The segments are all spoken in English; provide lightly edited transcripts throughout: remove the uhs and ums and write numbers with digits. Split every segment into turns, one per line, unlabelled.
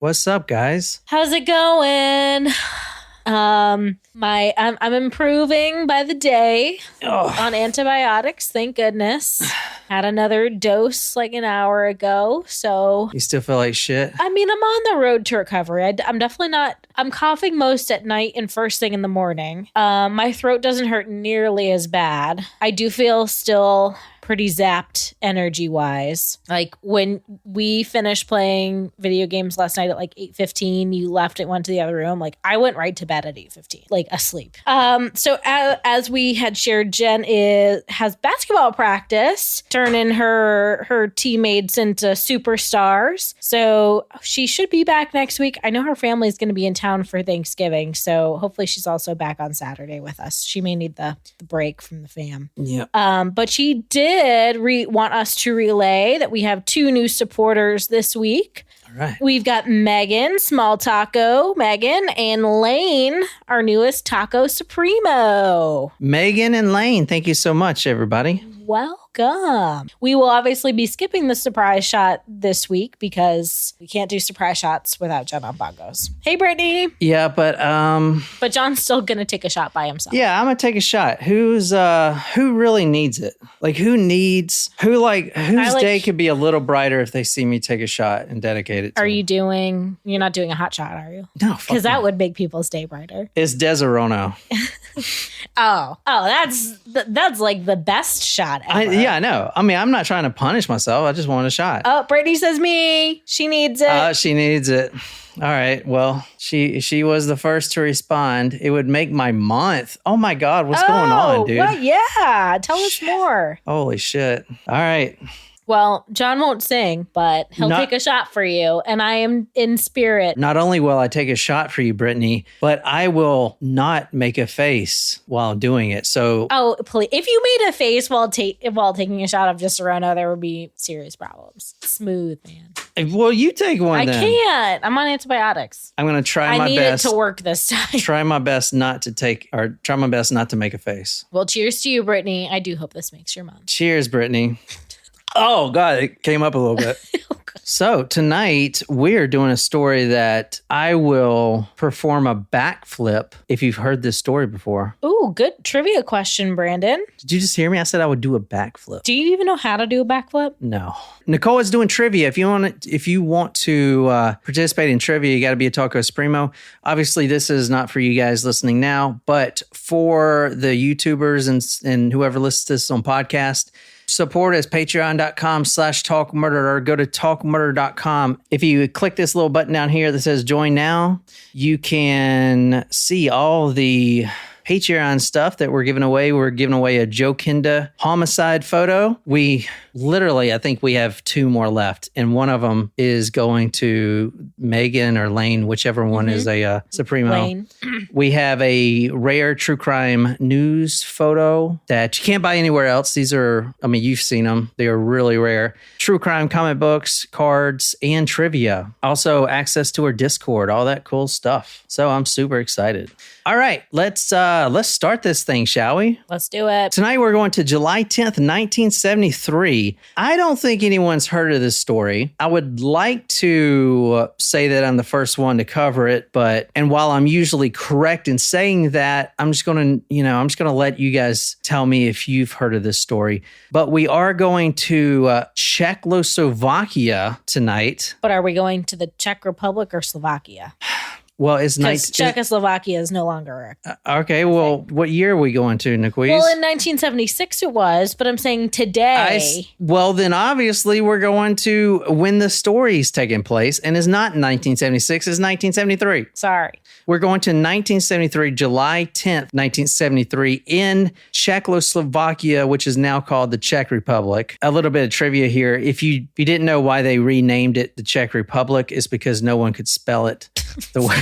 What's up, guys?
How's it going? I'm improving by the day on antibiotics. Thank goodness. Had another dose like an hour ago. So
You still feel like shit?
I mean, I'm on the road to recovery. I'm definitely not. I'm coughing most at night and first thing in the morning. My throat doesn't hurt nearly as bad. I do feel still pretty zapped energy wise. Like when we finished playing video games last night at like 8:15, you left and went to the other room. Like I went right to bed at 8:15, like asleep. So as we had shared, Jen has basketball practice, turning her teammates into superstars. So she should be back next week. I know her family is going to be in town for Thanksgiving, so hopefully she's also back on Saturday with us. She may need the break from the fam.
Yeah.
But she did want us to relay that we have 2 new supporters this week.
All right.
We've got Megan, Small Taco, Megan, and Lane, our newest Taco Supremo.
Megan and Lane, thank you so much, everybody.
Welcome. We will obviously be skipping the surprise shot this week because we can't do surprise shots without John on bongos. Hey, Brittany.
Yeah, but
John's still gonna take a shot by himself.
yeah, I'm gonna take a shot. Who really needs it? Like whose day could be a little brighter if they see me take a shot and dedicate it to them?
You're not doing a hot shot, are you?
No,
because that would make people's day brighter.
It's Deserono.
That's like the best shot ever.
I know. I mean, I'm not trying to punish myself. I just want a shot.
Oh, Brittany says me. She needs it.
She needs it. All right. Well, she was the first to respond. It would make my month. Oh my God. What's going on, dude?
Well, yeah. Tell us more.
Holy shit. All right.
Well, John won't sing, but he'll take a shot for you. And I am in spirit.
Not only will I take a shot for you, Brittany, but I will not make a face while doing it. So,
please. If you made a face while taking a shot of Disaronno, there would be serious problems. Smooth, man.
Well, you take one then.
I can't. I'm on antibiotics.
I'm going to try my best.
I need it to work this time.
Try my best not to make a face.
Well, cheers to you, Brittany. I do hope this makes your month.
Cheers, Brittany. Oh, God, it came up a little bit. So tonight we're doing a story that I will perform a backflip if you've heard this story before.
Ooh, good trivia question, Brandon.
Did you just hear me? I said I would do a backflip.
Do you even know how to do a backflip?
No. Nicole is doing trivia. If you want to participate in trivia, you got to be a Taco Supremo. Obviously, this is not for you guys listening now, but for the YouTubers and whoever listens to this on podcast, support us, patreon.com/talkmurder, or go to talkmurder.com. If you click this little button down here that says join now, you can see all the Patreon stuff that we're giving away. We're giving away a Joe Kinda homicide photo. I think we have 2 more left, and one of them is going to Megan or Lane, whichever one is a Supremo.
Lane.
We have a rare true crime news photo that you can't buy anywhere else. These are, you've seen them. They are really rare. True crime comic books, cards, and trivia. Also access to our Discord, all that cool stuff. So I'm super excited. All right, let's start this thing, shall we?
Let's do it.
Tonight we're going to July 10th, 1973. I don't think anyone's heard of this story. I would like to say that I'm the first one to cover it, and while I'm usually correct in saying that, I'm just going to let you guys tell me if you've heard of this story. But we are going to Czechoslovakia tonight.
But are we going to the Czech Republic or Slovakia?
Well, it's nice.
Czechoslovakia is no longer.
Okay, well, what year are we going to, Niquiz?
Well, in 1976 it was, but I'm saying today.
Well, then obviously we're going to when the story's taking place, and it's not 1976, it's 1973.
Sorry.
We're going to 1973, July 10th, 1973, in Czechoslovakia, which is now called the Czech Republic. A little bit of trivia here. If you didn't know why they renamed it the Czech Republic, it's because no one could spell it the way.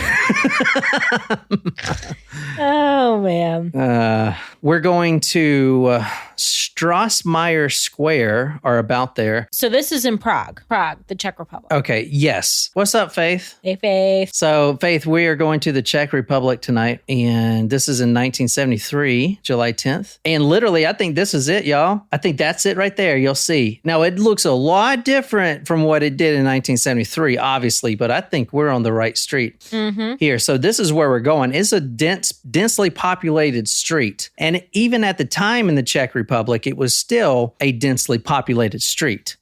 Oh, man.
We're going to Strassmayer Square or about there.
So this is in Prague, the Czech Republic.
Okay, yes. What's up, Faith?
Hey, Faith.
So, Faith, we are going to the Czech Republic tonight, and this is in 1973, July 10th. And literally, I think this is it, y'all. I think that's it right there. You'll see. Now, it looks a lot different from what it did in 1973, obviously, but I think we're on the right street here. So this is where we're going. It's a densely populated street. And even at the time in the Czech Republic, it was still a densely populated street.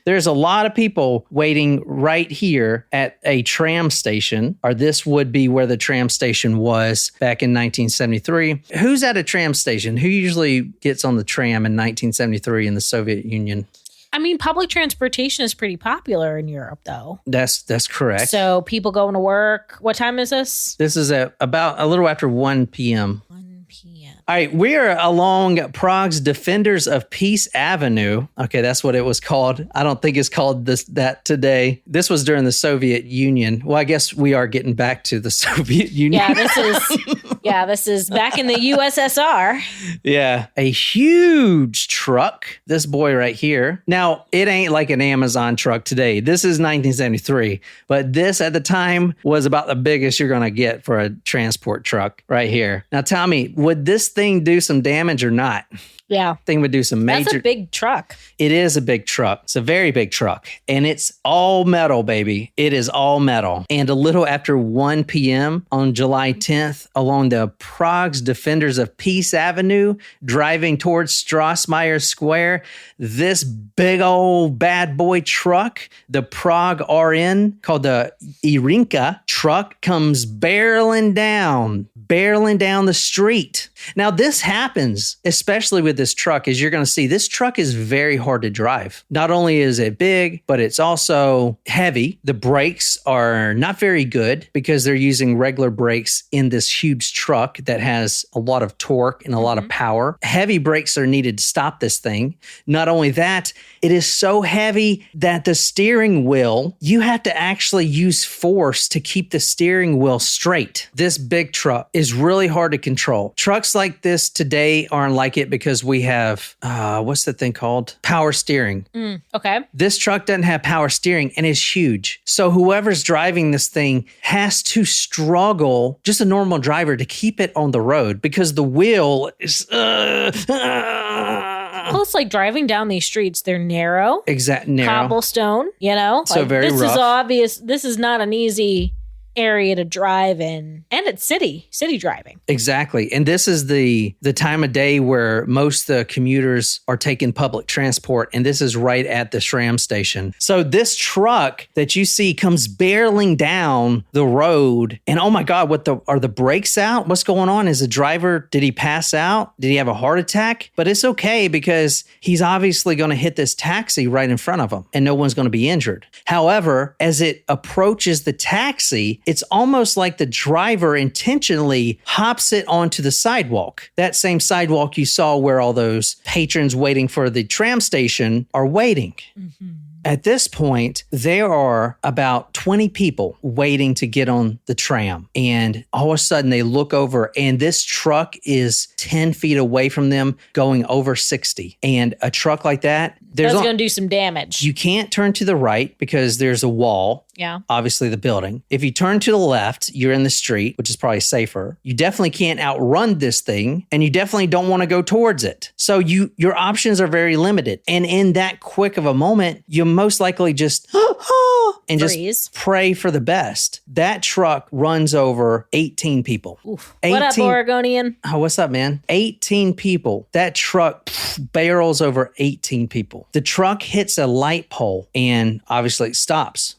There's a lot of people waiting right here at a tram station, or this would be where the tram station was back in 1973. Who's at a tram station? Who usually gets on the tram in 1973 in the Soviet Union?
I mean, public transportation is pretty popular in Europe, though.
That's correct.
So people going to work. What time is this?
This is at about a little after 1 p.m.
1 p.m.
All right, we are along Prague's Defenders of Peace Avenue. Okay, that's what it was called. I don't think it's called that today. This was during the Soviet Union. Well, I guess we are getting back to the Soviet Union.
Yeah, this is back in the USSR.
Yeah, a huge truck. This boy right here. Now, it ain't like an Amazon truck today. This is 1973, but this at the time was about the biggest you're going to get for a transport truck right here. Now, tell me, would this thing do some damage or not?
Yeah.
Thing would do some major.
That's a big truck.
It is a big truck. It's a very big truck. And it's all metal, baby. It is all metal. And a little after 1 p.m. on July 10th, along the Prague's Defenders of Peace Avenue, driving towards Strassmayer Square, this big old bad boy truck, the Prague RN, called the Irinka truck, comes barreling down the street. Now, this happens, especially with this truck, as you're going to see. This truck is very hard to drive. Not only is it big, but it's also heavy. The brakes are not very good because they're using regular brakes in this huge truck that has a lot of torque and a lot of power. Heavy brakes are needed to stop this thing. Not only that, it is so heavy that the steering wheel, you have to actually use force to keep the steering wheel straight. This big truck is really hard to control. Trucks like this today aren't like it because we have, what's the thing called? Power steering.
Okay.
This truck doesn't have power steering and is huge. So whoever's driving this thing has to struggle, just a normal driver, to keep it on the road because the wheel is...
Well, it's like driving down these streets. They're narrow.
Narrow.
Cobblestone, you know?
So very rough.
This is obvious. This is not an easy area to drive in, and it's city driving.
Exactly. And this is the time of day where most of the commuters are taking public transport, and this is right at the tram station. So this truck that you see comes barreling down the road, and oh my God, are the brakes out? What's going on? Is the driver, did he pass out? Did he have a heart attack? But it's okay because he's obviously going to hit this taxi right in front of him, and no one's going to be injured. However, as it approaches the taxi, it's almost like the driver intentionally hops it onto the sidewalk. That same sidewalk you saw where all those patrons waiting for the tram station are waiting. At this point, there are about 20 people waiting to get on the tram. And all of a sudden they look over and this truck is 10 feet away from them going over 60. And a truck like that,
that's going to do some damage.
You can't turn to the right because there's a wall.
Yeah.
Obviously the building. If you turn to the left, you're in the street, which is probably safer. You definitely can't outrun this thing, and you definitely don't want to go towards it. So your options are very limited. And in that quick of a moment, you most likely just and just pray for the best. That truck runs over 18 people.
Oof. What up, Oregonian?
Oh, what's up, man? 18 people. That truck barrels over 18 people. The truck hits a light pole and obviously it stops.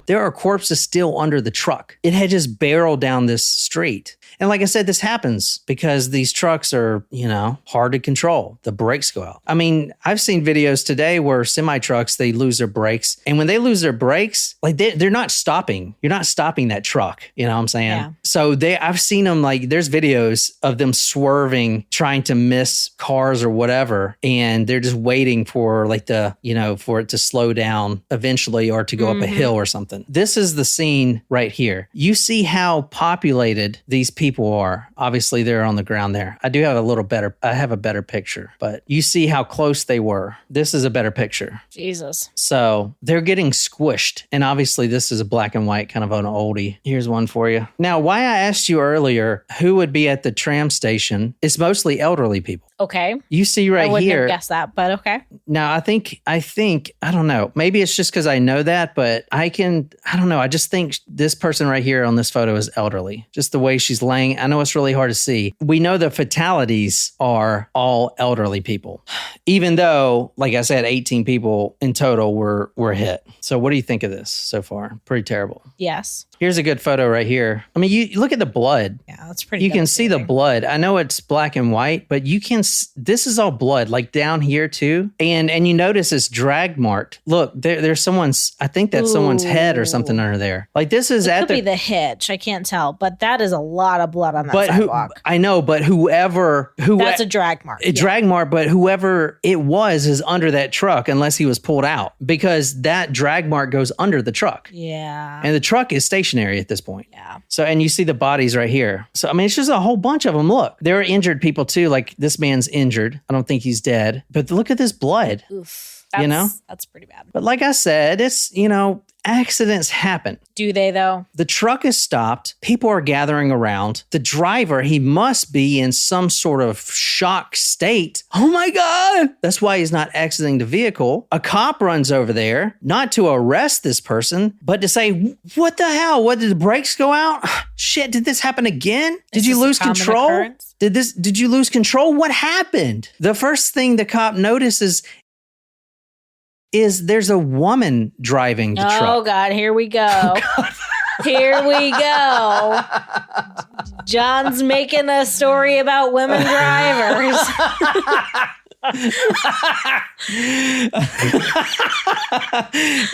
There are corpses still under the truck. It had just barreled down this street. And like I said, this happens because these trucks are, hard to control. The brakes go out. I mean, I've seen videos today where semi-trucks, they lose their brakes. And when they lose their brakes, like they're not stopping. You're not stopping that truck. You know what I'm saying?
Yeah.
So I've seen them, like there's videos of them swerving, trying to miss cars or whatever. And they're just waiting for for it to slow down eventually or to go up a hill or something. something. This is the scene right here. You see how populated these people are. Obviously, they're on the ground there. I have a better picture, but you see how close they were. This is a better picture.
Jesus.
So they're getting squished. And obviously, this is a black and white, kind of an oldie. Here's one for you. Now, why I asked you earlier who would be at the tram station, it's mostly elderly people.
Okay.
You see right here.
I wouldn't have guessed that, but okay.
Now, I think, I don't know. Maybe it's just because I know that, but I don't know. I just think this person right here on this photo is elderly. Just the way she's laying. I know it's really hard to see. We know the fatalities are all elderly people, even though, like I said, 18 people in total were hit. So what do you think of this so far? Pretty terrible.
Yes.
Here's a good photo right here. I mean, you look at the blood.
Yeah, that's pretty.
You can see the blood. I know it's black and white, but this is all blood, like down here too. And you notice it's drag marked. Look, there's someone's, I think that's someone's head or something under there. Like this is
could be the hitch. I can't tell, but that is a lot of blood on that sidewalk.
I know, but whoever
that's a drag mark.
Drag mark, but whoever it was is under that truck unless he was pulled out, because that drag mark goes under the truck.
Yeah.
And the truck is stationary at this point.
Yeah. So,
and you see the bodies right here. So, I mean, it's just a whole bunch of them. Look, there are injured people too. Like this man's injured. I don't think he's dead, but look at this blood.
Oof. That's pretty bad.
But like I said, it's, accidents happen.
Do they though?
The truck is stopped. People are gathering around. The driver, he must be in some sort of shock state. Oh my God. That's why he's not exiting the vehicle. A cop runs over there, not to arrest this person, but to say, what the hell? What, did the brakes go out? Shit, did this happen again? Did you lose control? Did you lose control? What happened? The first thing the cop notices is there's a woman driving the truck.
Oh, God, here we go. Oh, here we go. John's making a story about women drivers.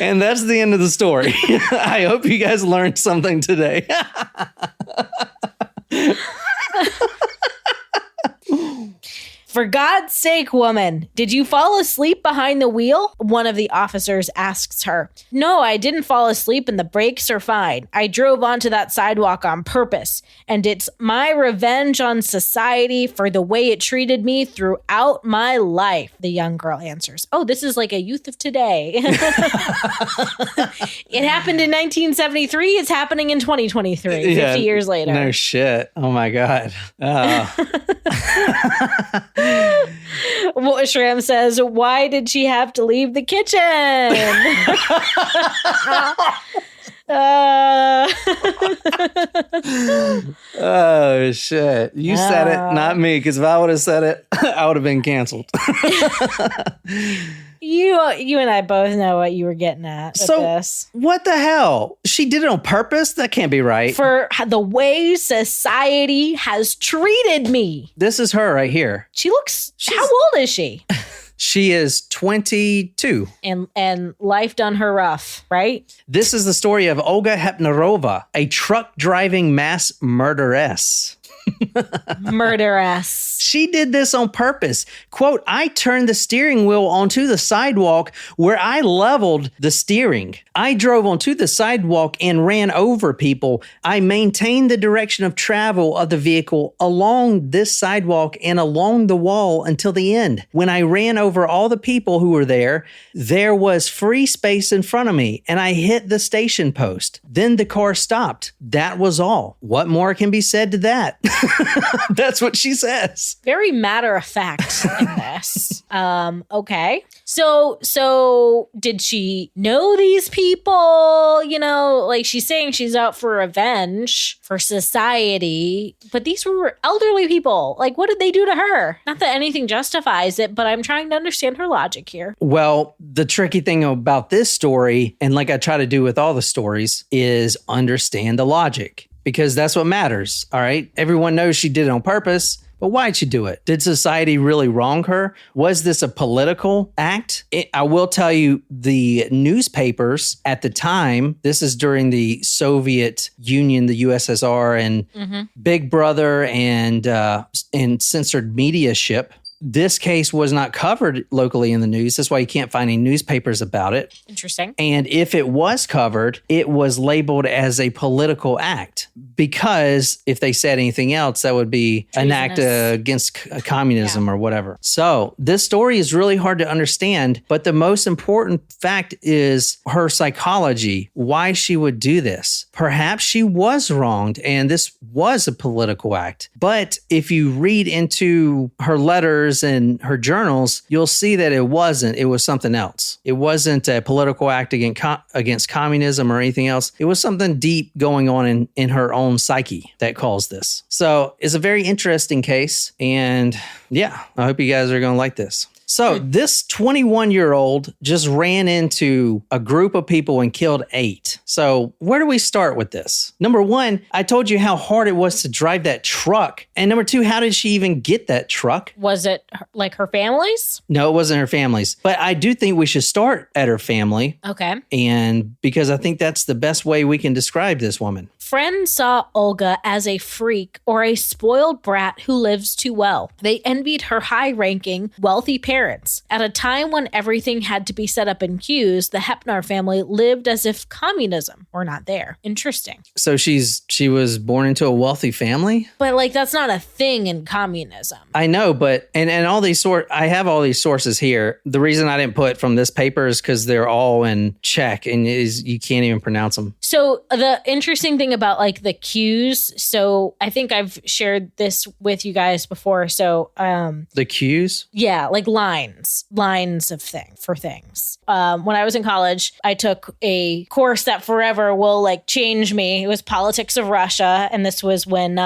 And that's the end of the story. I hope you guys learned something today.
For God's sake, woman, did you fall asleep behind the wheel? One of the officers asks her. No, I didn't fall asleep and the brakes are fine. I drove onto that sidewalk on purpose, and it's my revenge on society for the way it treated me throughout my life, the young girl answers. Oh, this is like a youth of today. It happened in 1973. It's happening in 2023, 50 years later.
No shit. Oh, my God.
Shram says, why did she have to leave the kitchen?
Oh, shit. You said it, not me, because if I would have said it, I would have been canceled.
You and I both know what you were getting at with this.
What the hell? She did it on purpose? That can't be right.
For the way society has treated me.
This is her right here.
How old is she?
She is 22.
And life done her rough, right?
This is the story of Olga Hepnarová, a truck driving mass murderess.
Murderess.
She did this on purpose. Quote, I turned the steering wheel onto the sidewalk where I leveled the steering. I drove onto the sidewalk and ran over people. I maintained the direction of travel of the vehicle along this sidewalk and along the wall until the end. When I ran over all the people who were there, there was free space in front of me and I hit the station post. Then the car stopped. That was all. What more can be said to that? That's what she says.
Very matter of fact in this. Okay. So did she know these people? Like she's saying she's out for revenge for society, but these were elderly people. Like, what did they do to her? Not that anything justifies it, but I'm trying to understand her logic here.
Well, the tricky thing about this story, and like I try to do with all the stories, is understand the logic. Because that's what matters, all right? Everyone knows she did it on purpose, but why'd she do it? Did society really wrong her? Was this a political act? I will tell you, the newspapers at the time, this is during the Soviet Union, the USSR, and Big Brother and censored media ship. this case was not covered locally in the news. That's why you can't find any newspapers about it.
Interesting.
And if it was covered, it was labeled as a political act, because if they said anything else, that would be an act against communism or whatever. So this story is really hard to understand, but the most important fact is her psychology, why she would do this. Perhaps she was wronged and this was a political act. But if you read into her letters and her journals, you'll see that it wasn't. It was something else. It wasn't a political act against communism or anything else. It was something deep going on in her own psyche that caused this. So it's a very interesting case. And yeah, I hope you guys are going to like this. So this 21-year-old just ran into a group of people and killed 8. So where do we start with this? Number one, I told you how hard it was to drive that truck. And number two, how did she even get that truck?
Was it like her family's?
No, it wasn't her family's. But I do think we should start at her family.
Okay.
And because I think that's the best way we can describe this woman.
Friends saw Olga as a freak or a spoiled brat who lives too well. They envied her high-ranking, wealthy parents. At a time when everything had to be set up in queues, the Hepnar family lived as if communism were not there. Interesting.
So she was born into a wealthy family?
But like that's not a thing in communism.
I know, but and all these I have all these sources here. The reason I didn't put from this paper is because they're all in Czech and you can't even pronounce them.
So the interesting thing about like the cues, so I think I've shared this with you guys before. So
the cues?
Yeah, like lines of things. When I was in college, I took a course that forever will like change me. It was politics of Russia, and this was when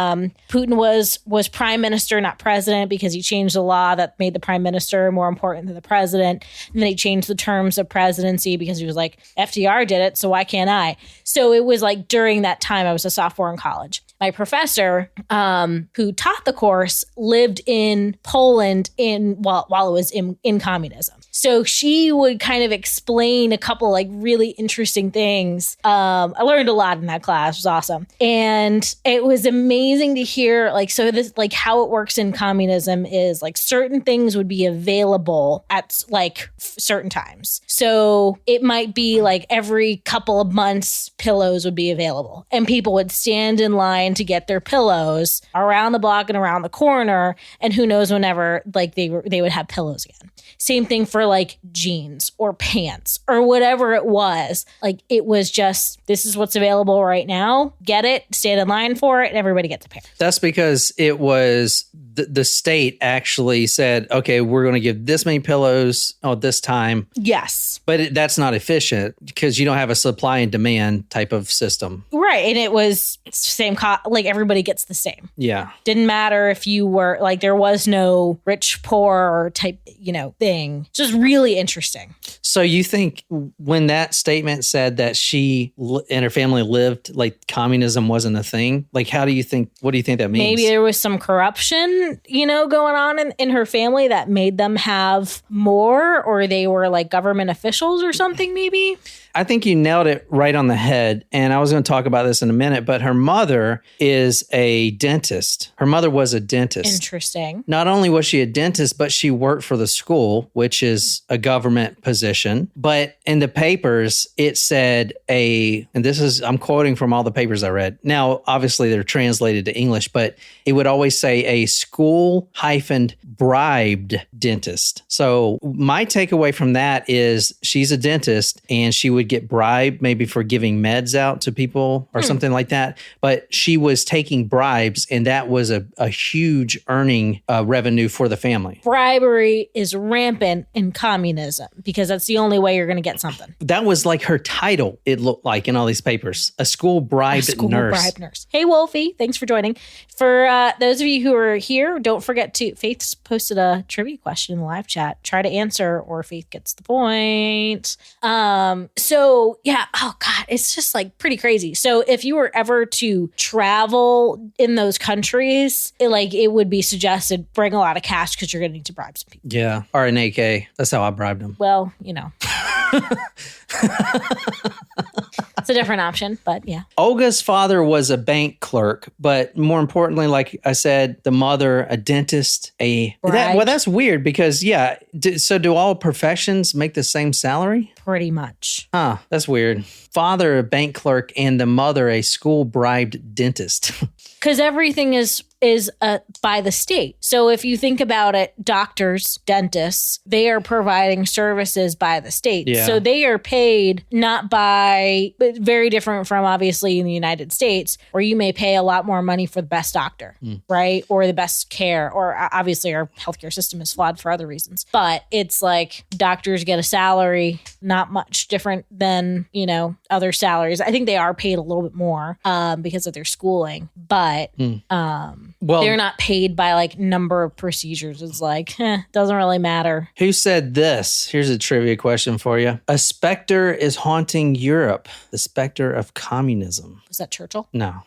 Putin was prime minister, not president, because he changed the law that made the prime minister more important than the president. And then he changed the terms of presidency because he was like, FDR did it, so why can't I? So it was like during that time, I was a sophomore in college. My professor, who taught the course, lived in Poland while it was in communism. So she would kind of explain a couple like really interesting things. I learned a lot in that class. It was awesome. And it was amazing to hear like, so this, like how it works in communism is like certain things would be available at like certain times. So it might be like every couple of months, pillows would be available and people would stand in line to get their pillows around the block and around the corner. And who knows whenever like they would have pillows again. Same thing for like jeans or pants or whatever it was. Like it was just, this is what's available right now. Get it, stand in line for it, and everybody gets a pair.
That's because it was the state actually said, okay, we're going to give this many pillows at this time.
Yes.
But that's not efficient because you don't have a supply and demand type of system.
Right. And it was same, like everybody gets the same.
Yeah.
Didn't matter if you were like, there was no rich, poor type, thing. Just really interesting.
So you think when that statement said that she and her family lived like communism wasn't a thing, like what do you think that means?
Maybe there was some corruption, going on in her family that made them have more, or they were like government officials or something maybe?
I think you nailed it right on the head. And I was going to talk about this in a minute, but her mother is a dentist. Her mother was a dentist.
Interesting.
Not only was she a dentist, but she worked for the school, which is a government position. But in the papers, it said and this is, I'm quoting from all the papers I read. Now, obviously they're translated to English, but it would always say a school-bribed dentist. So my takeaway from that is she's a dentist and she would get bribed maybe for giving meds out to people or something like that. But she was taking bribes and that was a huge earning revenue for the family.
Bribery is rampant in communism because that's the only way you're going to get something.
That was like her title, it looked like in all these papers. A school-bribed nurse.
Hey, Wolfie. Thanks for joining. For those of you who are here, don't forget to, Faith's posted a trivia question in the live chat. Try to answer or Faith gets the point. So yeah, oh God, it's just like pretty crazy. So if you were ever to travel in those countries, it would be suggested bring a lot of cash because you're going to need to bribe some people.
Yeah, or an AK. That's how I bribed them.
Well, It's a different option, but yeah.
Olga's father was a bank clerk, but more importantly, like I said, the mother, a dentist, that's weird because, so do all professions make the same salary?
Pretty much.
Huh, that's weird. Father, a bank clerk, and the mother, a school-bribed dentist.
Because everything is by the state. So if you think about it, doctors, dentists, they are providing services by the state.
Yeah.
So they are paid not by, but very different from obviously in the United States, where you may pay a lot more money for the best doctor, right? Or the best care, or obviously our healthcare system is flawed for other reasons. But it's like doctors get a salary, not much different than, other salaries. I think they are paid a little bit more because of their schooling, but they're not paid by like number of procedures. It's like, doesn't really matter.
Who said this? Here's a trivia question for you. A specter is haunting Europe. The specter of communism.
Was that Churchill?
No.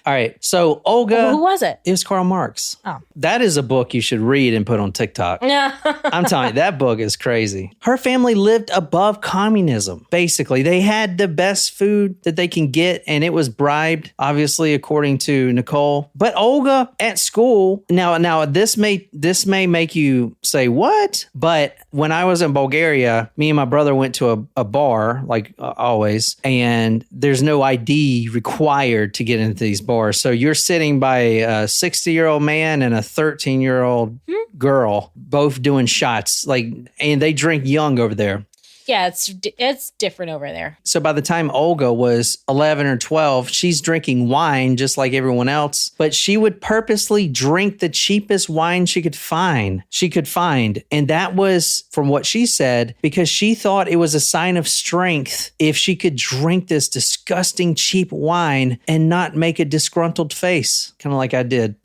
All right. So Olga.
Who was it?
It was Karl Marx.
Oh.
That is a book you should read and put on TikTok.
Yeah.
I'm telling you, that book is crazy. Her family lived above communism. Basically, they had the best food that they can get, and it was bribed, obviously, according to Nicole. But Olga at school, now this may make you say, what? But when I was in Bulgaria, me and my brother went to a bar, like always, and there's no ID required to get into these bars. So you're sitting by a 60-year-old man and a 13-year-old girl, both doing shots, and they drink young over there.
Yeah, it's different over there.
So by the time Olga was 11 or 12, she's drinking wine just like everyone else, but she would purposely drink the cheapest wine she could find. And that was, from what she said, because she thought it was a sign of strength if she could drink this disgusting cheap wine and not make a disgruntled face, kind of like I did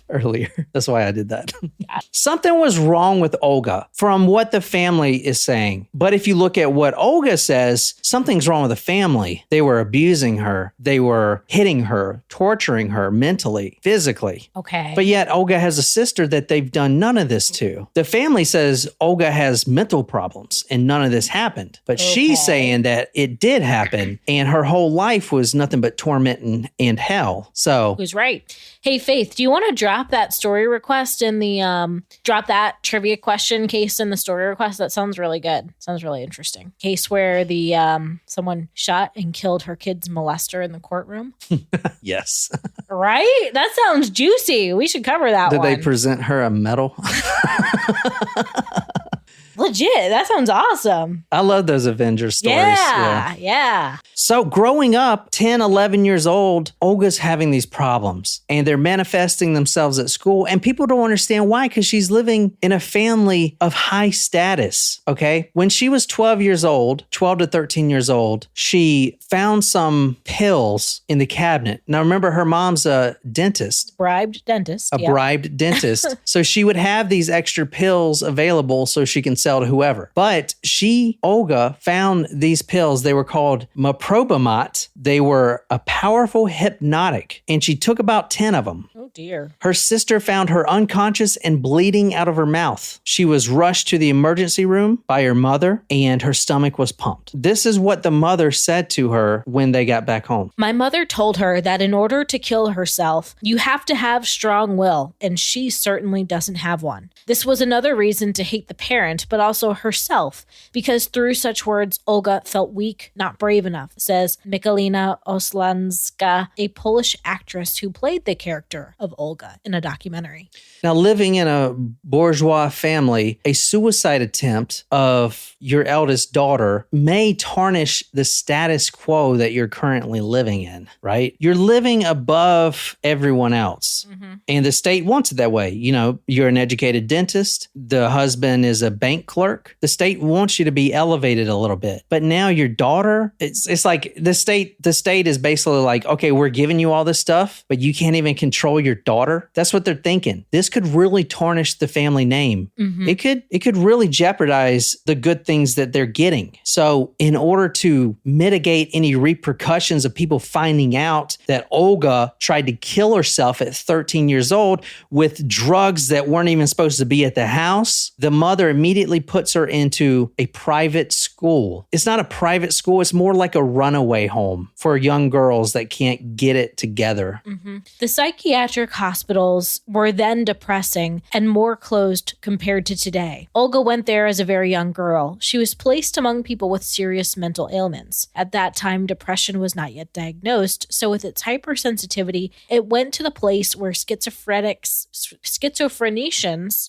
earlier. That's why I did that.
Yeah.
Something was wrong with Olga from what the family is saying. But if you look at what Olga says, something's wrong with the family. They were abusing her. They were hitting her, torturing her mentally, physically.
Okay.
But yet Olga has a sister that they've done none of this to. The family says Olga has mental problems and none of this happened. But she's saying that it did happen and her whole life was nothing but torment and hell. So
who's right? Hey, Faith, do you want to drop that story request in the drop that trivia question case in the story request? That sounds really good. Sounds really interesting. Case where the someone shot and killed her kid's molester in the courtroom.
Yes.
Right? That sounds juicy. We should cover that one.
Did they present her a medal?
Legit. That sounds awesome.
I love those Avengers stories.
Yeah.
So growing up, 10, 11 years old, Olga's having these problems and they're manifesting themselves at school and people don't understand why because she's living in a family of high status, okay? When she was 12 to 13 years old, she found some pills in the cabinet. Now remember, her mom's a dentist.
Bribed dentist.
Bribed dentist. So she would have these extra pills available so she can sell to whoever. But Olga, found these pills. They were called Meprobamat. They were a powerful hypnotic, and she took about 10 of them.
Oh, dear.
Her sister found her unconscious and bleeding out of her mouth. She was rushed to the emergency room by her mother, and her stomach was pumped. This is what the mother said to her when they got back home.
My mother told her that in order to kill herself, you have to have strong will, and she certainly doesn't have one. This was another reason to hate the parent, but also herself, because through such words, Olga felt weak, not brave enough, says Michalina Oslanska, a Polish actress who played the character of Olga in a documentary.
Now, living in a bourgeois family, a suicide attempt of your eldest daughter may tarnish the status quo that you're currently living in, right? You're living above everyone else. Mm-hmm. And the state wants it that way. You know, you're an educated dentist. The husband is a bank clerk. The state wants you to be elevated a little bit. But now your daughter, it's like the state is basically like, okay, we're giving you all this stuff, but you can't even control your daughter. That's what they're thinking. This could really tarnish the family name. Mm-hmm. It could really jeopardize the good things that they're getting. So in order to mitigate any repercussions of people finding out that Olga tried to kill herself at 13 years old with drugs that weren't even supposed to be at the house, the mother immediately immediately puts her into a private school. It's not a private school. It's more like a runaway home for young girls that can't get it together.
The psychiatric hospitals were then depressing and more closed compared to today. Olga went there as a very young girl. She was placed among people with serious mental ailments. At that time, depression was not yet diagnosed, so with its hypersensitivity, it went to the place where schizophrenics,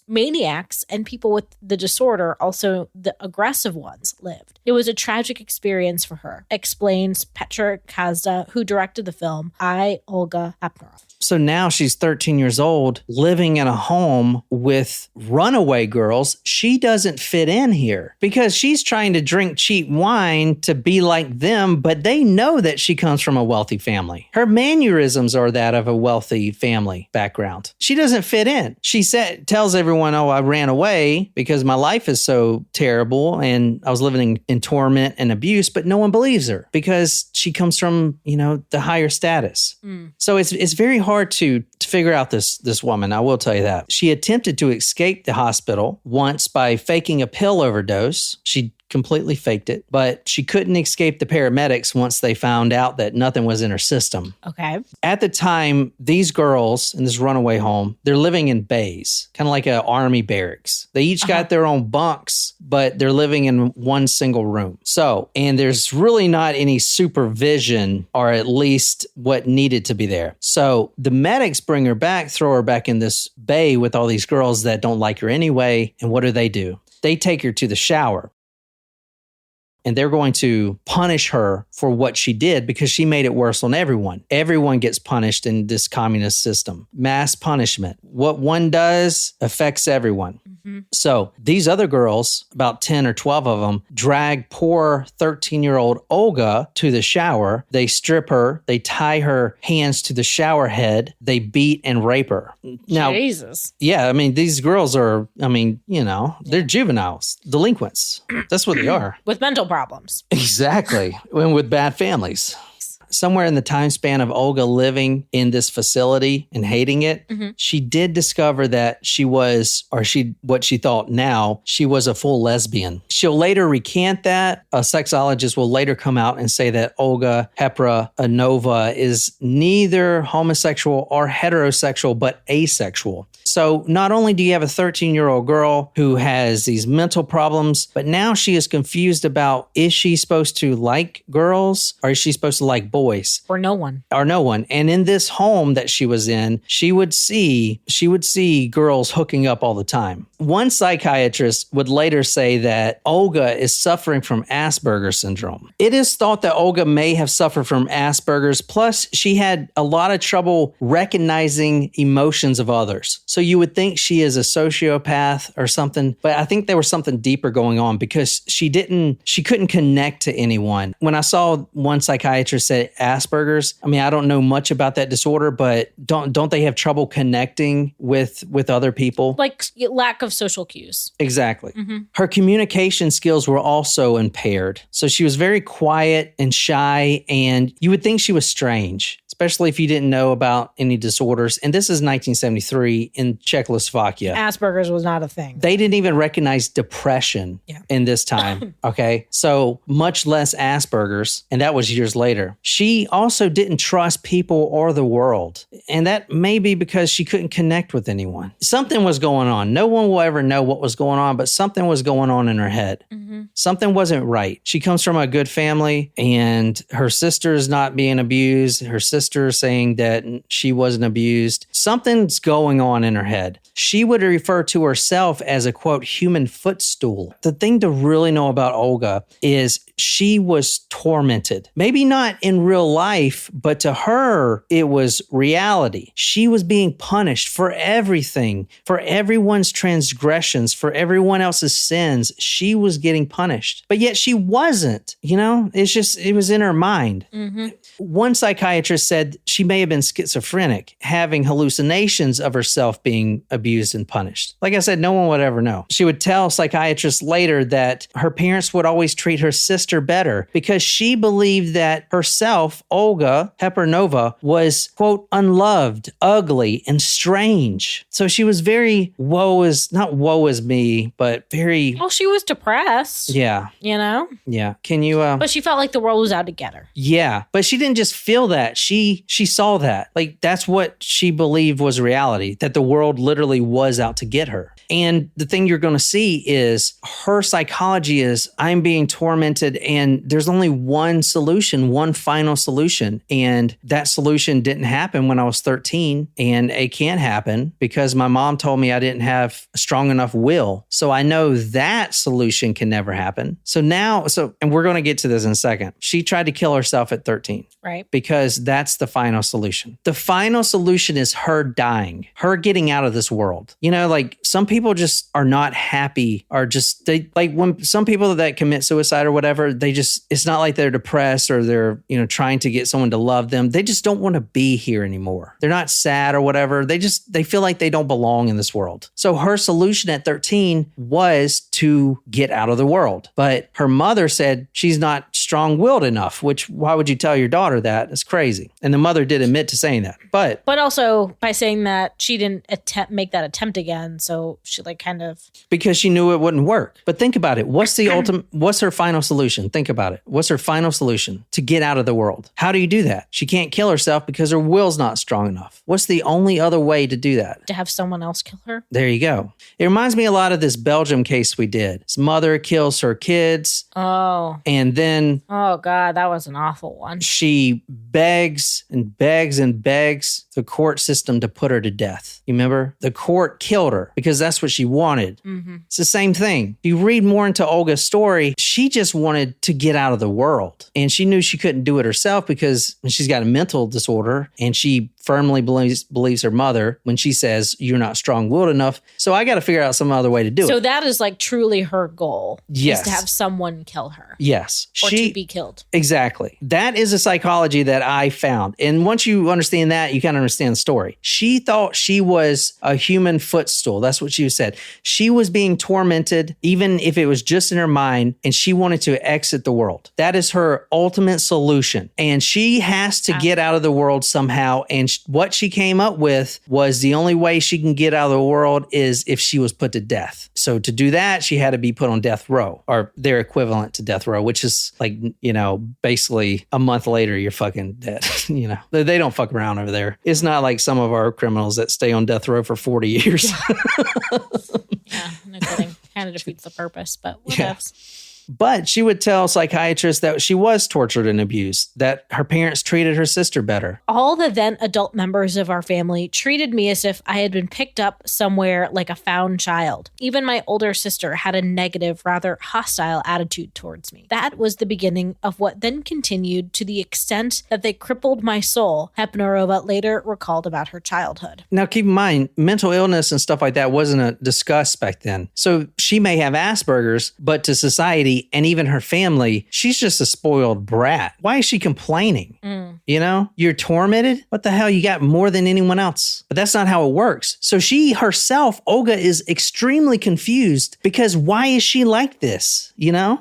maniacs, and people with the disorder, also the aggressive ones, lived. It was a tragic experience for her, explains Petra Kazda, who directed the film, Olga Hepnarová.
So now she's 13 years old, living in a home with runaway girls. She doesn't fit in here because she's trying to drink cheap wine to be like them, but they know that she comes from a wealthy family. Her mannerisms are that of a wealthy family background. She doesn't fit in. She tells everyone, oh, I ran away because my life is so terrible and I was living in torment and abuse, but no one believes her because she comes from, the higher status. So it's very hard to figure out this woman. I will tell you that. She attempted to escape the hospital once by faking a pill overdose. She completely faked it, but she couldn't escape the paramedics once they found out that nothing was in her system.
Okay.
At the time, these girls in this runaway home, they're living in bays, kind of like an army barracks. They each got their own bunks, but they're living in one single room. So, and there's really not any supervision, or at least what needed to be there. So the medics bring her back, throw her back in this bay with all these girls that don't like her anyway. And what do? They take her to the shower. And they're going to punish her for what she did because she made it worse on everyone. Everyone gets punished in this communist system. Mass punishment. What one does affects everyone. So these other girls, about 10 or 12 of them, drag poor 13-year-old Olga to the shower. They strip her. They tie her hands to the shower head. They beat and rape her. Now,
Jesus.
Yeah, these girls are, they're juveniles, delinquents. That's what they are.
With mental problems.
Exactly. And with bad families. Somewhere in the time span of Olga living in this facility and hating it, she did discover that what she thought now, she was a full lesbian. She'll later recant that. A sexologist will later come out and say that Olga Hepnarová is neither homosexual or heterosexual, but asexual. So not only do you have a 13-year-old girl who has these mental problems, but now she is confused about, is she supposed to like girls or is she supposed to like boys?
Or no one.
And in this home that she was in, she would see girls hooking up all the time. One psychiatrist would later say that Olga is suffering from Asperger's syndrome. It is thought that Olga may have suffered from Asperger's, plus she had a lot of trouble recognizing emotions of others. So you would think she is a sociopath or something, but I think there was something deeper going on because she couldn't connect to anyone. When I saw one psychiatrist say Asperger's, I don't know much about that disorder, but don't they have trouble connecting with other people?
Like lack of social cues.
Exactly. Her communication skills were also impaired. So she was very quiet and shy, and you would think she was strange, especially if you didn't know about any disorders. And this is 1973 in Czechoslovakia.
Asperger's was not a thing.
They didn't even recognize depression in this time. Okay. So much less Asperger's. And that was years later. She also didn't trust people or the world. And that may be because she couldn't connect with anyone. Something was going on. No one will ever know what was going on, but something was going on in her head. Something wasn't right. She comes from a good family, and her sister is not being abused. Her sister saying that she wasn't abused. Something's going on in her head. She would refer to herself as a, quote, human footstool. The thing to really know about Olga is she was tormented. Maybe not in real life, but to her, it was reality. She was being punished for everything, for everyone's transgressions, for everyone else's sins. She was getting punished, but yet she wasn't, it was in her mind. One psychiatrist said said she may have been schizophrenic, having hallucinations of herself being abused and punished. Like I said, no one would ever know. She would tell psychiatrists later that her parents would always treat her sister better because she believed that herself, Olga Hepnarová, was, quote, unloved, ugly, and strange. So she was very not woe is me, but very...
Well, she was depressed.
Yeah.
You know?
Yeah. Can you...
But she felt like the world was out to get her.
Yeah. But she didn't just feel that. She saw that. Like, that's what she believed was reality, that the world literally was out to get her. And the thing you're going to see is her psychology is, I'm being tormented and there's only one solution, one final solution. And that solution didn't happen when I was 13, and it can't happen because my mom told me I didn't have a strong enough will. So I know that solution can never happen. And we're going to get to this in a second. She tried to kill herself at 13.
Right.
Because that's the final solution. The final solution is her dying, her getting out of this world. You know, like some people just are not happy, or just when some people that commit suicide or whatever, it's not like they're depressed or they're, trying to get someone to love them. They just don't want to be here anymore. They're not sad or whatever. They feel like they don't belong in this world. So her solution at 13 was to get out of the world. But her mother said she's not strong-willed enough, which why would you tell your daughter that? It's crazy. And the mother did admit to saying that. But
also by saying that she didn't make that attempt again. So she
because she knew it wouldn't work. But think about it. What's her final solution? Think about it. What's her final solution? To get out of the world. How do you do that? She can't kill herself because her will's not strong enough. What's the only other way to do that?
To have someone else kill her?
There you go. It reminds me a lot of this Belgium case we did. His mother kills her kids.
Oh.
And then...
Oh, God, that was an awful one.
She begs and begs and begs the court system to put her to death. You remember? The court killed her because that's what she wanted. Mm-hmm. It's the same thing. You read more into Olga's story, she just wanted to get out of the world. And she knew she couldn't do it herself because she's got a mental disorder, and she firmly believes her mother when she says, you're not strong-willed enough. So I got to figure out some other way to do it.
So that is like truly her goal.
Yes.
Is to have someone kill her.
Yes.
Or to be killed.
Exactly. That is a psychology that I found. And once you understand that, you kind of understand the story. She thought she was a human footstool. That's what she said. She was being tormented, even if it was just in her mind, and she wanted to exit the world. That is her ultimate solution. And she has to get out of the world somehow. And what she came up with was the only way she can get out of the world is if she was put to death. So to do that, she had to be put on death row, or their equivalent to death row, which is like, basically a month later, you're fucking dead. They don't fuck around over there. It's not like some of our criminals that stay on death row for 40 years.
Yeah, no kidding. Kind of defeats the purpose, but what else?
But she would tell psychiatrists that she was tortured and abused, that her parents treated her sister better.
All the then adult members of our family treated me as if I had been picked up somewhere like a found child. Even my older sister had a negative, rather hostile attitude towards me. That was the beginning of what then continued to the extent that they crippled my soul, Hepnarová later recalled about her childhood.
Now, keep in mind, mental illness and stuff like that wasn't discussed back then. So she may have Asperger's, but to society and even her family, she's just a spoiled brat. Why is she complaining? You're tormented? What the hell? You got more than anyone else. But that's not how it works. So she herself, Olga, is extremely confused because why is she like this?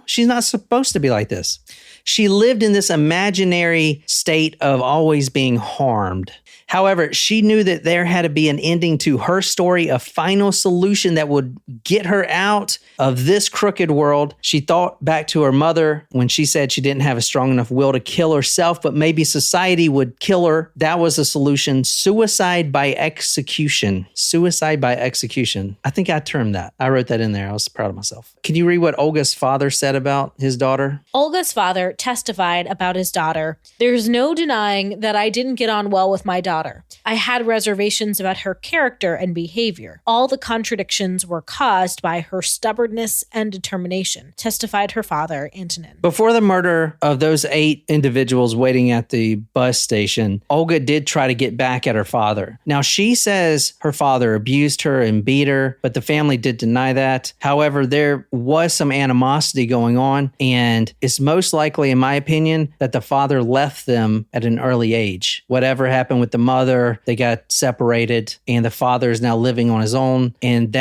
She's not supposed to be like this. She lived in this imaginary state of always being harmed. However, she knew that there had to be an ending to her story, a final solution that would get her out of this crooked world. She thought back to her mother when she said she didn't have a strong enough will to kill herself, but maybe society would kill her. That was a solution. Suicide by execution. Suicide by execution. I think I termed that. I wrote that in there. I was proud of myself. Can you read what Olga's father said about his daughter?
Olga's father testified about his daughter. There's no denying that I didn't get on well with my daughter. I had reservations about her character and behavior. All the contradictions were caused by her stubbornness and determination, testified her father, Antonin.
Before the murder of those 8 individuals waiting at the bus station, Olga did try to get back at her father. Now, she says her father abused her and beat her, but the family did deny that. However, there was some animosity going on, and it's most likely likely, in my opinion, that the father left them at an early age. Whatever happened with the mother, they got separated, and the father is now living on his own. And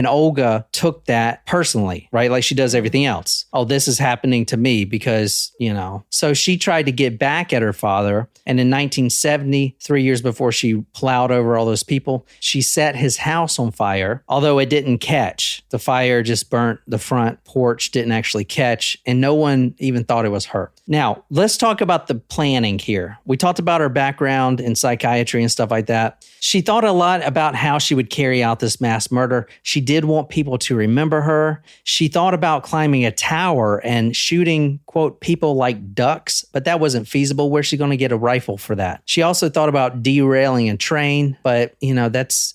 Olga took that personally, right? Like she does everything else. Oh, this is happening to me because, So she tried to get back at her father. And in 1970, 3 years before she plowed over all those people, she set his house on fire, although it didn't catch. The fire just burnt the front porch, didn't actually catch, and no one even thought it was her. Now, let's talk about the planning here. We talked about her background in psychiatry and stuff like that. She thought a lot about how she would carry out this mass murder. She did want people to remember her. She thought about climbing a tower and shooting, quote, people like ducks, but that wasn't feasible. Where's she going to get a rifle for that? She also thought about derailing a train, but,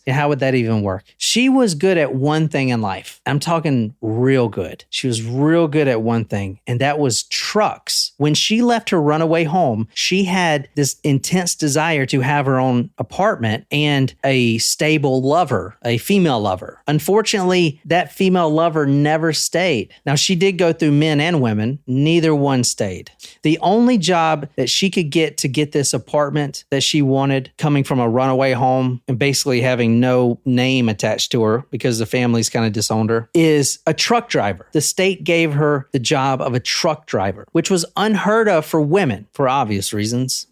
how would that even work? She was good at one thing in life. I'm talking real good. She was real good at one thing, and that was trucks. When she left her runaway home, she had this intense desire to have her own apartment and a stable lover, a female lover. Unfortunately, that female lover never stayed. Now, she did go through men and women. Neither one stayed. The only job that she could get to get this apartment that she wanted, coming from a runaway home and basically having no name attached to her because the family's kind of disowned her, is a truck driver. The state gave her the job of a truck driver, which was unheard of for women for obvious reasons.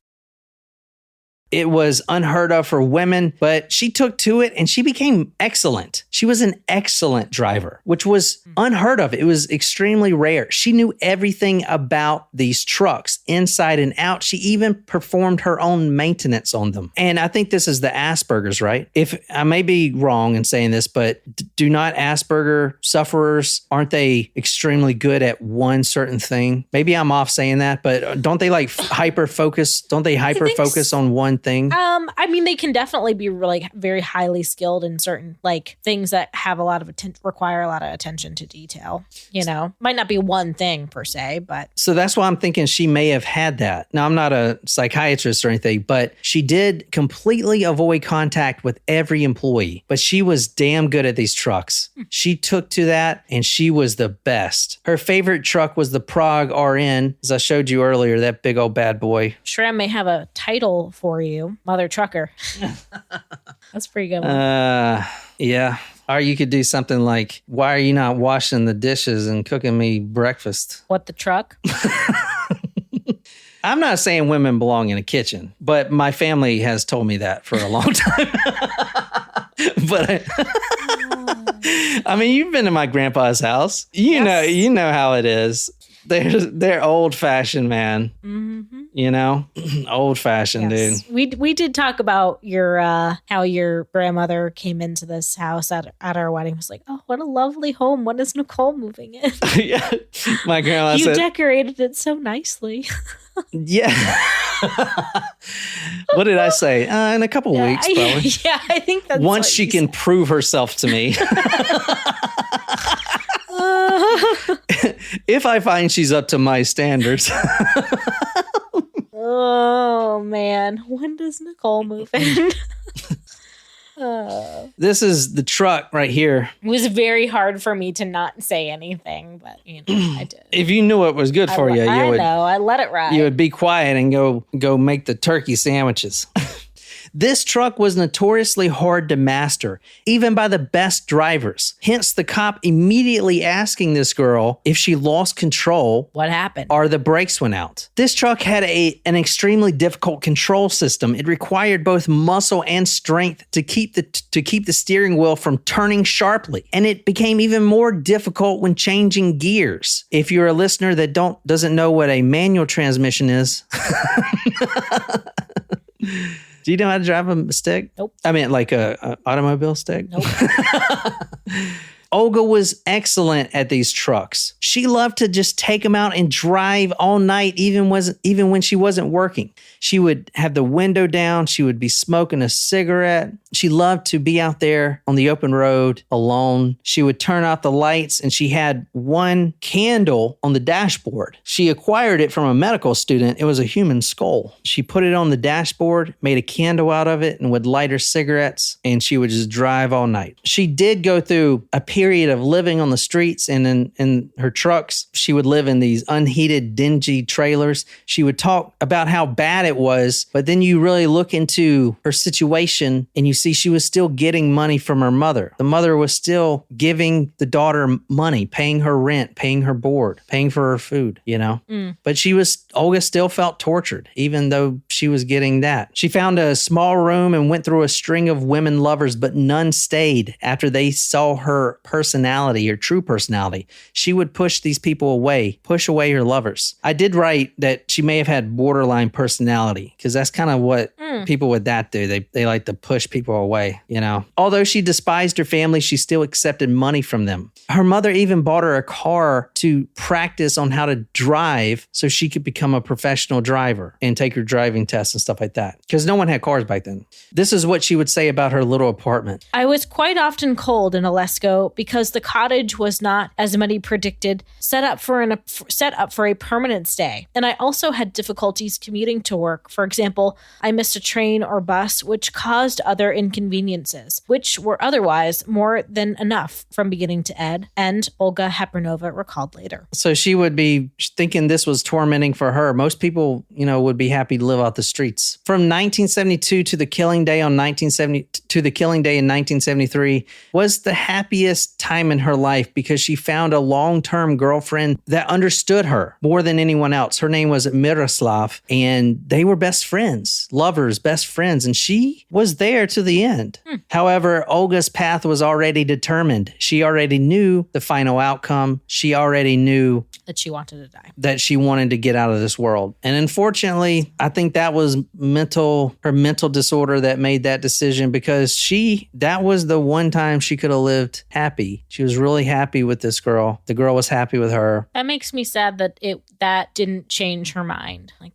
It was unheard of for women, but she took to it and she became excellent. She was an excellent driver, which was unheard of. It was extremely rare. She knew everything about these trucks, inside and out. She even performed her own maintenance on them. And I think this is the Asperger's, right? If I may be wrong in saying this, but do not Asperger sufferers, aren't they extremely good at one certain thing? Maybe I'm off saying that, but don't they hyper-focus? Don't they hyper-focus on one thing?
They can definitely be very highly skilled in certain things that have a lot of require a lot of attention to detail. Might not be one thing per se, but
so that's why I'm thinking she may have had that. Now, I'm not a psychiatrist or anything, but she did completely avoid contact with every employee. But she was damn good at these trucks. She took to that, and she was the best. Her favorite truck was the Prague RN, as I showed you earlier. That big old bad boy.
Shram may have a title for you, Mother Trucker. That's a pretty good one.
Yeah. Or you could do something like, why are you not washing the dishes and cooking me breakfast?
What, the truck?
I'm not saying women belong in a kitchen, but my family has told me that for a long time. But you've been to my grandpa's house. You know how it is. They're old fashioned, man. Mm-hmm. Old fashioned, yes.
Dude. We did talk about your how your grandmother came into this house at our wedding. It was like, oh, what a lovely home. When is Nicole moving in?
Yeah, my grandma said,
you decorated it so nicely.
Yeah. What did I say? In a couple weeks, probably.
Yeah, I think that's
once she can prove herself to me. If I find she's up to my standards.
Oh, man. When does Nicole move in?
This is the truck right here.
It was very hard for me to not say anything, but I did.
If you knew it was good for you,
I let it ride.
You would be quiet and go make the turkey sandwiches. This truck was notoriously hard to master, even by the best drivers. Hence, the cop immediately asking this girl if she lost control.
What happened?
Or the brakes went out. This truck had an extremely difficult control system. It required both muscle and strength to keep the steering wheel from turning sharply. And it became even more difficult when changing gears. If you're a listener that doesn't know what a manual transmission is. Do you know how to drive a stick?
Nope.
I mean, like a automobile stick?
Nope.
Olga was excellent at these trucks. She loved to just take them out and drive all night, even when she wasn't working. She would have the window down. She would be smoking a cigarette. She loved to be out there on the open road alone. She would turn out the lights, and she had one candle on the dashboard. She acquired it from a medical student. It was a human skull. She put it on the dashboard, made a candle out of it, and would light her cigarettes, and she would just drive all night. She did go through a period of living on the streets and in her trucks. She would live in these unheated, dingy trailers. She would talk about how bad it was, but then you really look into her situation and you see she was still getting money from her mother. The mother was still giving the daughter money, paying her rent, paying her board, paying for her food, you know? But Olga still felt tortured, even though she was getting that. She found a small room and went through a string of women lovers, but none stayed after they saw her personality, her true personality. She would push these people away, push away her lovers. I did write that she may have had borderline personality, because that's kind of what people with that do. They like to push people away, you know? Although she despised her family, she still accepted money from them. Her mother even bought her a car to practice on how to drive so she could become a professional driver and take her driving tests and stuff like that, because no one had cars back then. This is what she would say about her little apartment.
I was quite often cold in Olesko because the cottage was not, as many predicted, set up for a permanent stay. And I also had difficulties commuting to work. For example, I missed a train or bus, which caused other inconveniences, which were otherwise more than enough from beginning to end, and Olga Hepnarová recalled later.
So she would be thinking this was tormenting for her. Most people, you know, would be happy to live off the streets. From 1972 to the killing day in 1973 was the happiest time in her life, because she found a long-term girlfriend that understood her more than anyone else. Her name was Miroslav, and they were best friends, lovers, best friends, and she was there to the end. However, Olga's path was already determined. She already knew the final outcome. She already knew
that she wanted to die,
that she wanted to get out of this world. And unfortunately, I think that was her mental disorder that made that decision, because that was the one time she could have lived happy. She was really happy with this girl. The girl was happy with her.
That makes me sad that that didn't change her mind. Like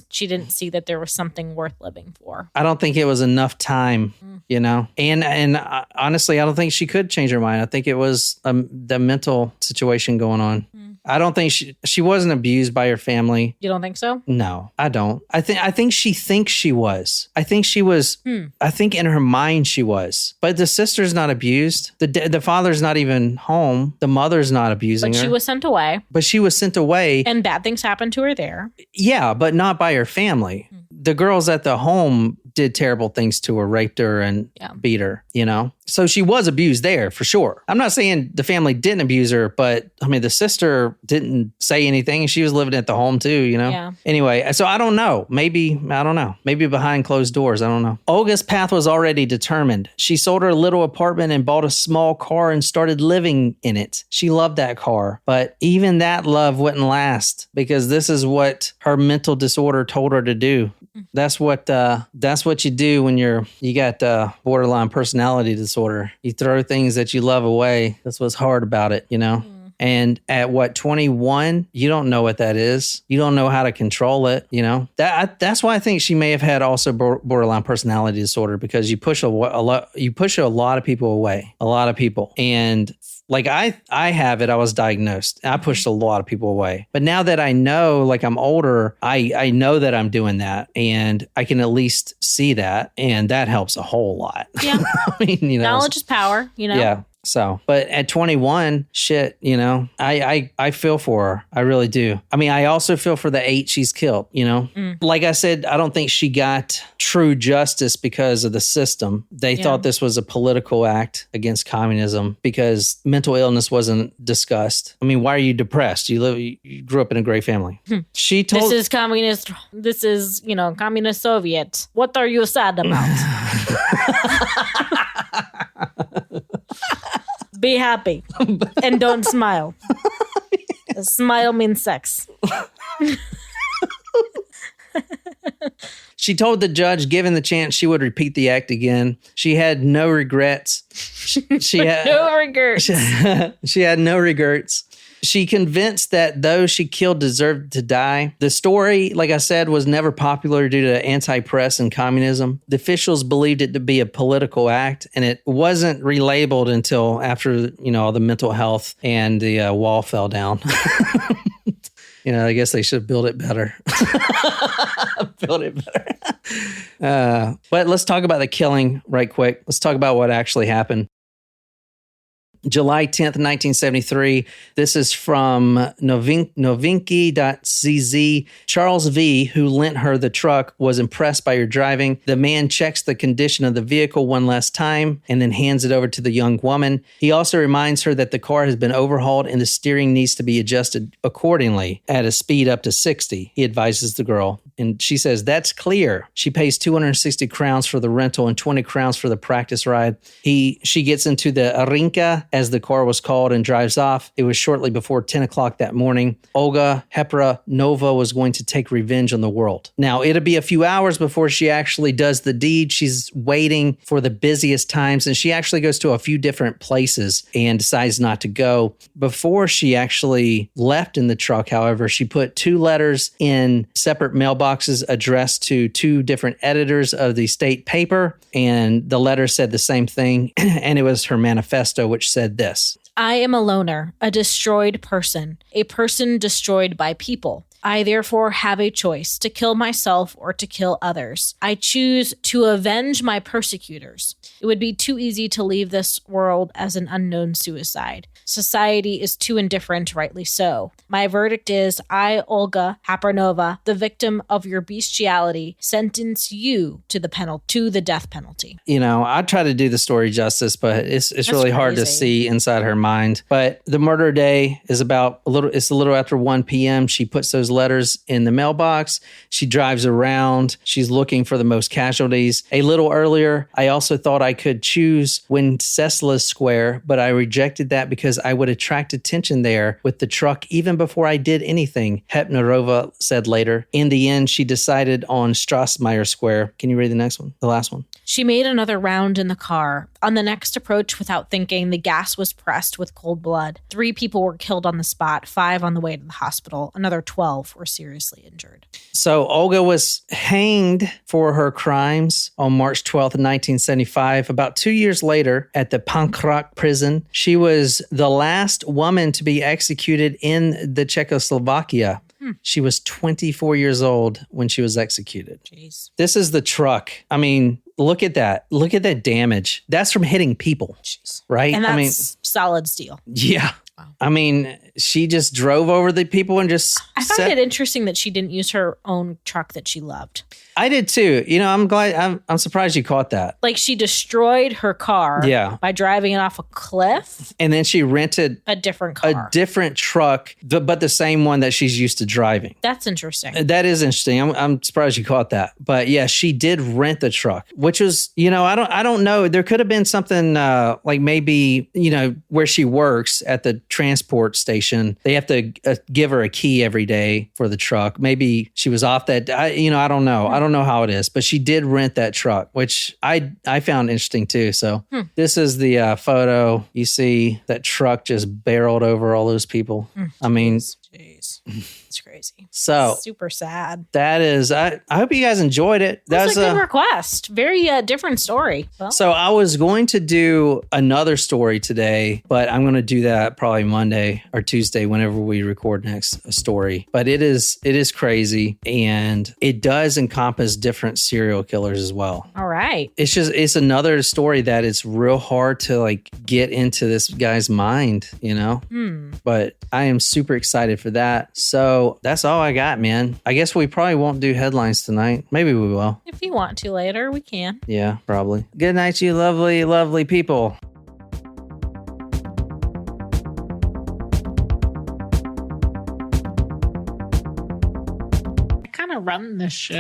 she didn't see that there was something worth living for.
I don't think it was enough time, you know? And honestly, I don't think she could change her mind. I think it was the mental situation going on. I don't think she wasn't abused by her family.
You don't think so?
No, I don't. I think she thinks she was. I think she was. I think in her mind she was. But the sister's not abused. The father's not even home. The mother's not abusing her.
But she was sent away.
But she was sent away.
And bad things happened to her there.
Yeah, but not by her family. The girls at the home did terrible things to her, raped her and beat her, you know? So she was abused there for sure. I'm not saying the family didn't abuse her, but I mean, the sister didn't say anything. She was living at the home too, you know?
Yeah.
Anyway, so I don't know. Maybe behind closed doors. I don't know. Olga's path was already determined. She sold her little apartment and bought a small car and started living in it. She loved that car, but even that love wouldn't last, because this is what her mental disorder told her to do. That's what you do when you got borderline personality disorder. You throw things that you love away. That's what's hard about it, you know? And at 21, you don't know what that is. You don't know how to control it, you know? That's why I think she may have had also borderline personality disorder, because you push a lot of people away, a lot of people. And like I have it, I was diagnosed. I pushed a lot of people away. But now that I know, like I'm older, I know that I'm doing that, and I can at least see that, and that helps a whole lot.
Yeah.
I mean, you know,
knowledge is power, you know?
Yeah. So, but at 21, shit, you know, I feel for her. I really do. I mean, I also feel for the 8 she's killed, you know? Like I said, I don't think she got true justice because of the system. They thought this was a political act against communism because mental illness wasn't discussed. I mean, why are you depressed? You grew up in a great family. She told...
This is communist, you know, communist Soviet. What are you sad about? Be happy and don't smile. Smile means sex.
She told the judge, given the chance, she would repeat the act again. She had no regrets. She had
no regrets.
She had no regrets. She convinced that those she killed deserved to die. The story, like I said, was never popular due to anti-press and communism. The officials believed it to be a political act, and it wasn't relabeled until after, you know, all the mental health and the wall fell down. You know, I guess they should build it better. Build it better. But let's talk about the killing right quick. Let's talk about what actually happened. July 10th, 1973. This is from novinky.cz. Charles V., who lent her the truck, was impressed by her driving. The man checks the condition of the vehicle one last time and then hands it over to the young woman. He also reminds her that the car has been overhauled and the steering needs to be adjusted accordingly at a speed up to 60. He advises the girl, and she says, "That's clear." She pays 260 crowns for the rental and 20 crowns for the practice ride. She gets into the Arinka, as the car was called, and drives off. It was shortly before 10 o'clock that morning. Olga Hepnarová was going to take revenge on the world. Now, it'll be a few hours before she actually does the deed. She's waiting for the busiest times, and she actually goes to a few different places and decides not to go. Before she actually left in the truck, however, she put 2 letters in separate mailboxes addressed to 2 different editors of the state paper, and the letter said the same thing, and it was her manifesto, which said this:
I am a loner, a destroyed person, a person destroyed by people. I therefore have a choice to kill myself or to kill others. I choose to avenge my persecutors. It would be too easy to leave this world as an unknown suicide. Society is too indifferent, rightly so. My verdict is, I, Olga Hepnarová, the victim of your bestiality, sentence you to the death penalty.
You know, I try to do the story justice, but it's really hard to see inside her mind. But the murder day is a little after 1 p.m. She puts those letters in the mailbox. She drives around. She's looking for the most casualties. A little earlier, I also thought I could choose Wenceslas Square, but I rejected that because I would attract attention there with the truck even before I did anything, Hepnarová said later. In the end, she decided on Strassmeyer Square. Can you read the next one? The last one.
She made another round in the car. On the next approach, without thinking, the gas was pressed with cold blood. 3 people were killed on the spot, 5 on the way to the hospital. Another 12 were seriously injured.
So Olga was hanged for her crimes on March 12th, 1975. About 2 years later, at the Pankrak prison, she was the last woman to be executed in the Czechoslovakia. She was 24 years old when she was executed.
Jeez.
This is the truck. I mean, look at that. Look at that damage. That's from hitting people.
Jeez.
Right?
And that's solid steel.
Yeah.
Wow.
I mean, she just drove over the people and just
I found it interesting that she didn't use her own truck that she loved.
I did too. You know, I'm surprised you caught that.
Like, she destroyed her car by driving it off a cliff.
And then she rented
a different car.
A different truck, but the same one that she's used to driving.
That's interesting.
That is interesting. I'm surprised you caught that. But yeah, she did rent the truck, which was, you know, I don't know. There could have been something like maybe, you know, where she works at the transport station. They have to give her a key every day for the truck. Maybe she was off that. I don't know. I don't know how it is, but she did rent that truck, which I found interesting too. So this is the photo. You see that truck just barreled over all those people. I mean,
jeez. It's crazy.
So
super sad.
That is, I hope you guys enjoyed it.
That was a good request. Very different story. Well.
So I was going to do another story today, but I'm going to do that probably Monday or Tuesday whenever we record next a story. But it is crazy, and it does encompass different serial killers as well.
All right.
It's another story that it's real hard to like get into this guy's mind, you know? But I am super excited for that. So that's all I got, man. I guess we probably won't do headlines tonight. Maybe we will.
If you want to later, we can.
Yeah, probably. Good night, you lovely, lovely people.
I kind of run this shit.